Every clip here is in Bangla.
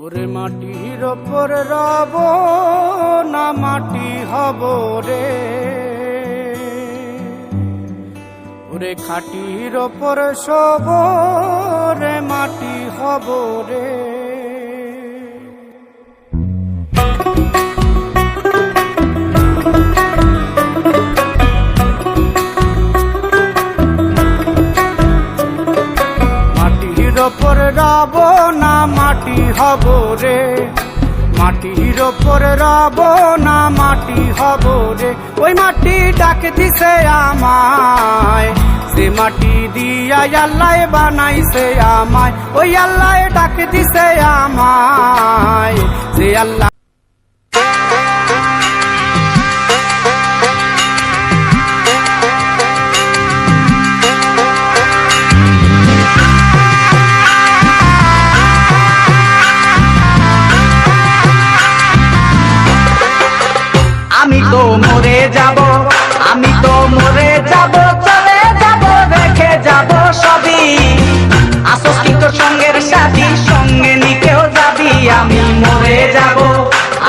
ওরে মাটির ওপর রব না মাটি হব রে, ওরে খাটির ওপর শোব রে মাটি হব রে। মাটির ওপর রব না মাটি হব রে, মাটির ওপর রব না মাটি হব রে। ওই মাটি ডাক দিছে আমায়, সে মাটি দিয়া আল্লাহ বানাইছে আমায়। ওই আল্লাহ ডাক দিছে আমায়, সে আল্লাহ আমি তো মরে যাব, আমি তো মরে যাব, চলে যাব রেখে যাব সবই। আসস কিন্তু সঙ্গের সাথী, সঙ্গে নিকেও যাবি। আমি মরে যাব,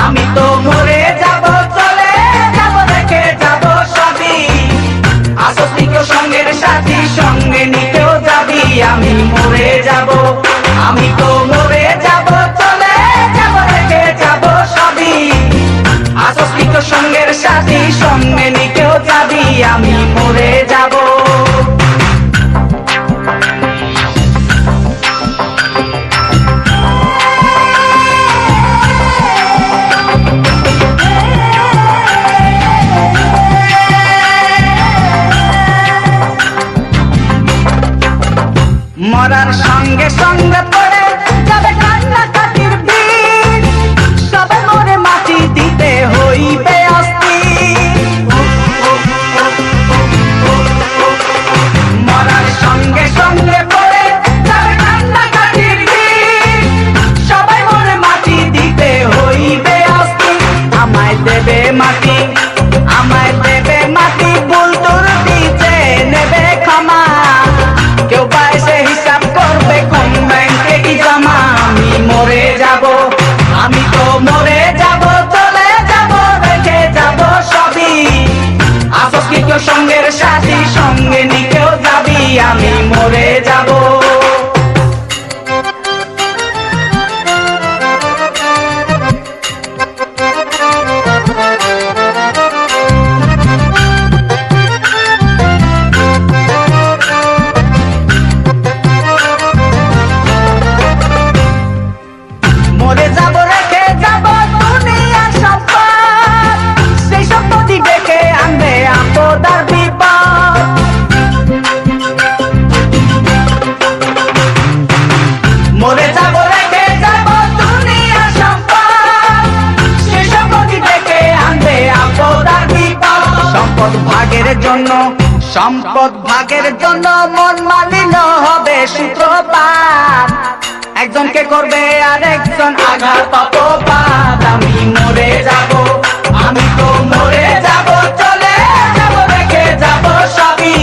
আমি তো মরে যাব, চলে যাব রেখে যাব সবই। আসস কিন্তু সঙ্গের সাথী, সঙ্গে নিকেও যাবি। আমি মরে যাব, আমি তো মরে যাব, চলে যাব রেখে যাব সবই। আসস্তিক সঙ্গের সাথী, সঙ্গে নিকেও যাবি। আমি মরে যাব। মরার সঙ্গে সঙ্গে পড়ে যাবে কান্না কাটির ভিড়, সবে মরে মাটি দিতে হইবে অস্থির। মরার সঙ্গে সঙ্গে পড়ে যাবে কান্না কাটির ভিড়, সবে মরে মাটি দিতে হইবে অস্থির। আমায় দেবে মাটি, আমায় দেবে মাটি, ভুল তোর দিতে নেবে ক্ষমা। কেউ পাইছে হিসাব করবে কোন ব্যাংকে কি জমা। আমি মরে যাব, আমি তো মরে যাব, চলে যাব রেখে যাব সবই। আসস কি কেউ সঙ্গের সাথী, সঙ্গে নিকেও যাবি। আমি মরে যাব। মরে যাব রেখে যাব দুনিয়ার সম্পদ, সেই সম্পত্তি ডেকে আনবে আপদ আর বিপদ। মরে যাব রেখে যাব দুনিয়ার সম্পদ, সেই সম্পত্তি ডেকে আনবে আপদ আর বিপদ। সম্পদ ভাগের জন্য, সম্পদ ভাগের জন্য মন মালিন্য হবে সূত্রপাত। একজনকে করবে আর একজন আঘাত অপবাদ। আমি মরে যাব, আমি তো মরে যাব, চলে যাব রেখে যাব সবই।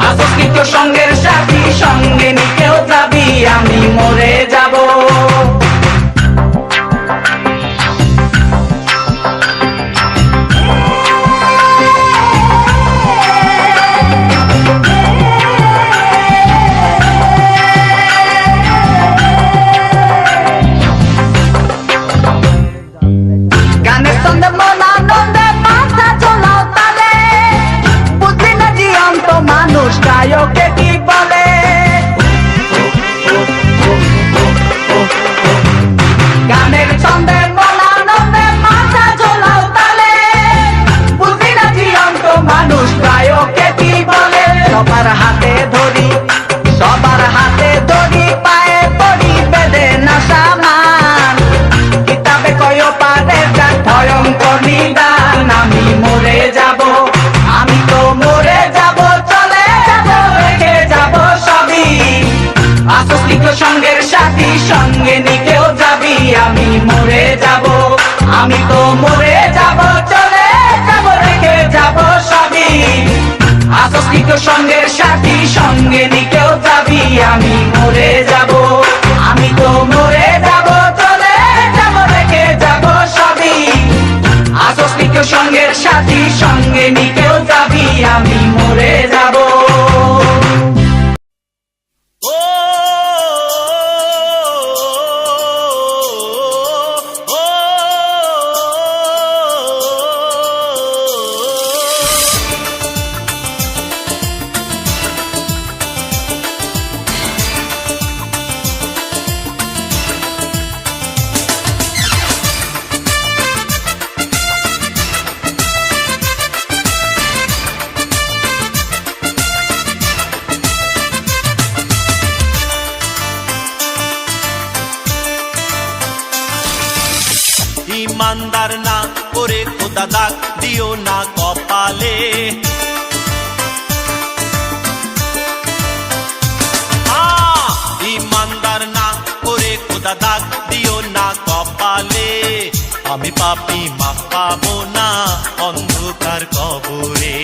আসস কি কেউ সঙ্গের সাথী, সঙ্গে নিকেও যাবি। আমি মরে যাব। গানের সঙ্গে মন আনন্দে মাথা চলাও তালে, বুঝলি না জীবন্ত মানুষ গায়কে কি বলে। গানের ছন্দে মন আনন্দে মাথা চলাও তালে, বুঝলি না জীবন্ত মানুষ গায়কে কি বলে। সবার হাতে ধরি, সবার হাতে ধরি, পায়ে পড়ি বেঁধে না সামান। কিতাবে কয় পারে যার ভয়ঙ্কর নিদান। আমি মরে যাব, আমি তো মরে যাব, চলে যাব রেখে যাব সবই। আসস কি কেউ সঙ্গের সাথী, সঙ্গে নিকেও যাবি। আমি মরে যাব, আমি তো মরে যাব, চলে যাব রেখে যাব সবই। আসস কি কেউ সঙ্গের সাথী, সঙ্গে নিকেও যাবি। আমি মরে যাব, আমি তো মরে যাব। ইমানদার না করে খোদা দাগ দিও না কপালে। ইমানদার না করে খোদা দাগ দিও না কপালে। আমি পাপী মাফ পাবো না অন্ধকার কবরে।